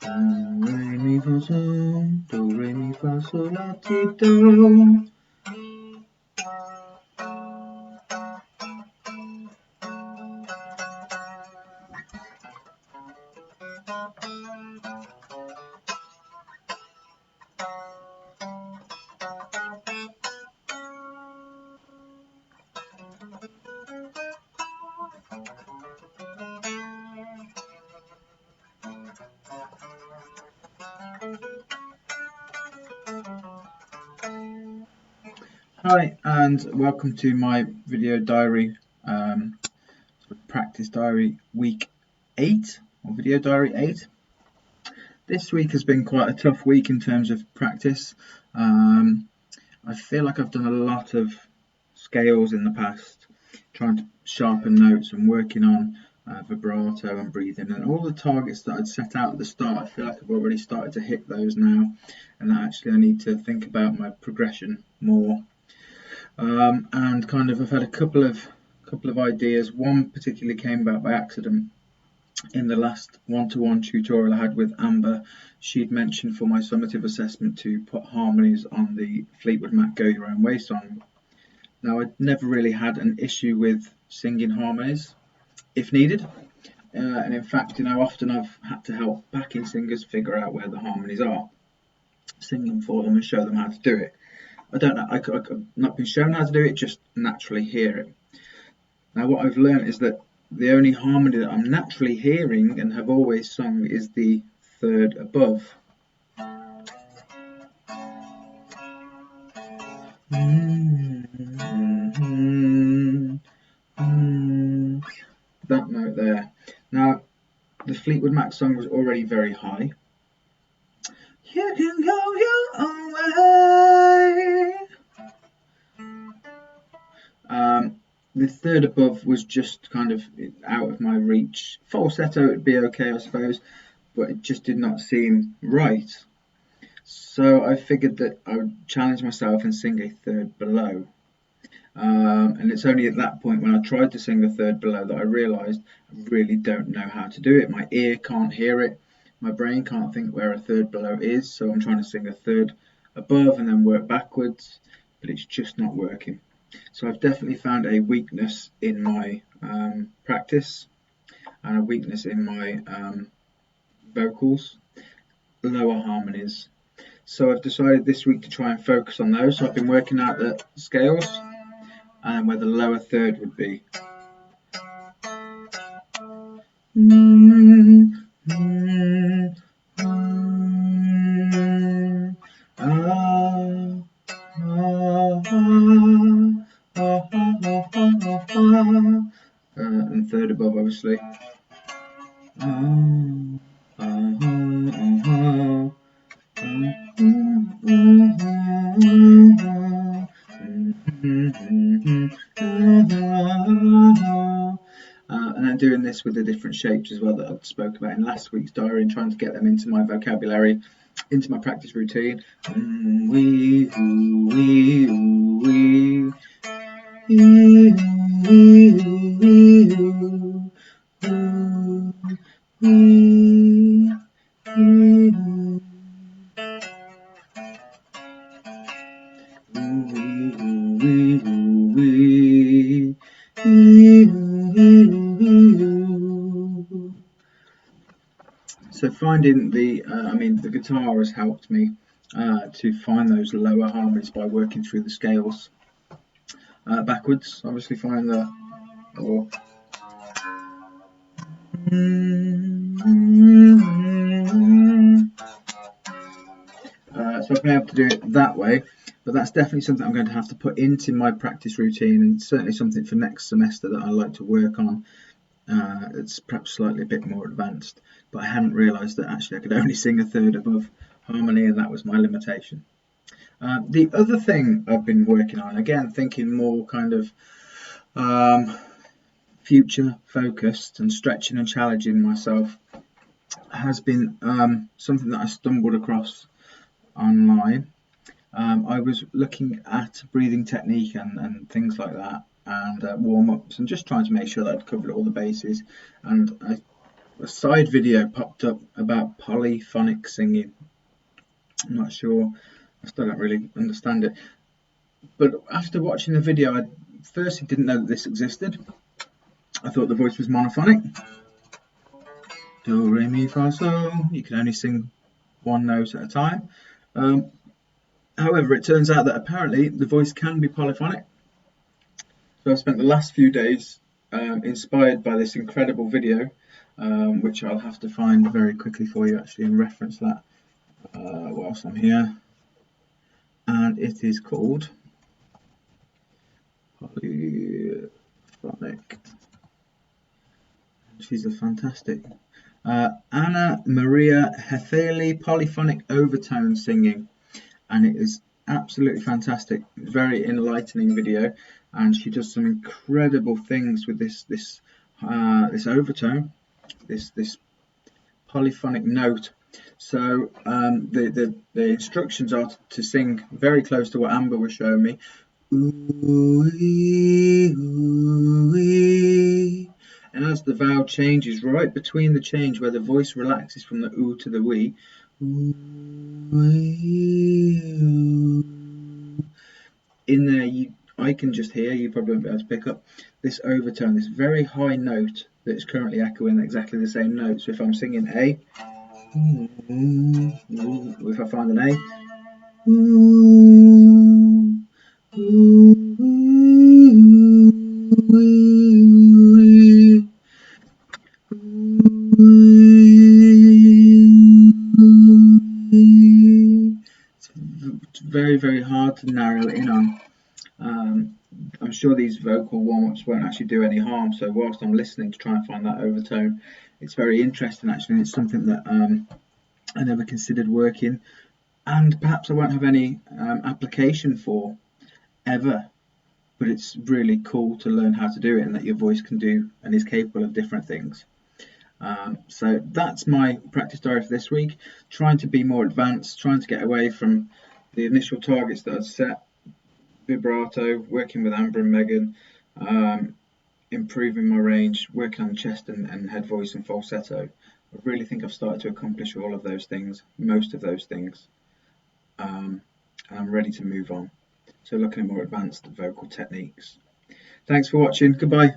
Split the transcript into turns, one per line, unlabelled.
Re mi fa sol, do re mi fa sol la ti do. Hi, and welcome to my video diary, practice diary week 8, or video diary 8. This week has been quite a tough week in terms of practice. I feel like I've done a lot of scales in the past, trying to sharpen notes and working on vibrato and breathing, and all the targets that I'd set out at the start. I feel like I've already started to hit those now, and that actually I need to think about my progression more. And kind of I've had a couple of ideas. One particularly came about by accident. In the last one-to-one tutorial I had with Amber, she'd mentioned for my summative assessment to put harmonies on the Fleetwood Mac Go Your Own Way song. Now, I'd never really had an issue with singing harmonies if needed, and in fact, often I've had to help backing singers figure out where the harmonies are, sing them for them and show them how to do it. I don't know, I've not been shown how to do it, just naturally hear it. Now, what I've learned is that the only harmony that I'm naturally hearing and have always sung is the third above. That note there. Now, the Fleetwood Mac song was already very high. You can go your own way. The third above was just kind of out of my reach. Falsetto would be okay, I suppose, but it just did not seem right. So I figured that I would challenge myself and sing a third below. And it's only at that point when I tried to sing a third below that I realised I really don't know how to do it. My ear can't hear it. My brain can't think where a third below is. So I'm trying to sing a third above and then work backwards, but it's just not working. So I've definitely found a weakness in my practice and a weakness in my vocals, lower harmonies. So I've decided this week to try and focus on those. So I've been working out the scales and where the lower third would be. And third above, obviously. And then doing this with the different shapes as well that I spoke about in last week's diary, and trying to get them into my vocabulary, into my practice routine. So finding the guitar has helped me to find those lower harmonies by working through the scales backwards. Obviously, find the so I've been able to do it that way, but that's definitely something I'm going to have to put into my practice routine, and certainly something for next semester that I like to work on. It's perhaps slightly a bit more advanced, but I hadn't realised that actually I could only sing a third above harmony, and that was my limitation. The other thing I've been working on, again thinking more kind of future focused and stretching and challenging myself, has been something that I stumbled across online. I was looking at breathing technique and things like that, and warm-ups, and just trying to make sure that I'd covered all the bases, and I a side video popped up about polyphonic singing. I'm not sure, I still don't really understand it. But after watching the video, I firstly didn't know that this existed. I thought the voice was monophonic. Do, re, mi, fa, sol. You can only sing one note at a time. However, it turns out that apparently the voice can be polyphonic. So I spent the last few days inspired by this incredible video, which I'll have to find very quickly for you actually and reference that whilst I'm here. And it is called Polyphonic. She's a fantastic Anna Maria Hefeli polyphonic overtone singing, and it is absolutely fantastic. Very enlightening video, and she does some incredible things with this overtone, this polyphonic note. So the instructions are to sing very close to what Amber was showing me. Ooh-wee, ooh-wee. And as the vowel changes, right between the change where the voice relaxes from the ooh to the wee, ooh-wee, ooh. In there, I can just hear, you probably won't be able to pick up, this overtone, this very high note that's currently echoing exactly the same note. So if I'm singing A, if I find an A, it's very, very hard to narrow in on. I'm sure these vocal warm-ups won't actually do any harm, so whilst I'm listening to try and find that overtone, it's very interesting actually, and it's something that I never considered working, and perhaps I won't have any application for ever, but it's really cool to learn how to do it and that your voice can do and is capable of different things. So that's my practice diary for this week, trying to be more advanced, trying to get away from the initial targets that I'd set, vibrato, working with Amber and Megan, improving my range, working on chest and head voice and falsetto. I really think I've started to accomplish all of those things, most of those things, and I'm ready to move on. So looking at more advanced vocal techniques. Thanks for watching. Goodbye.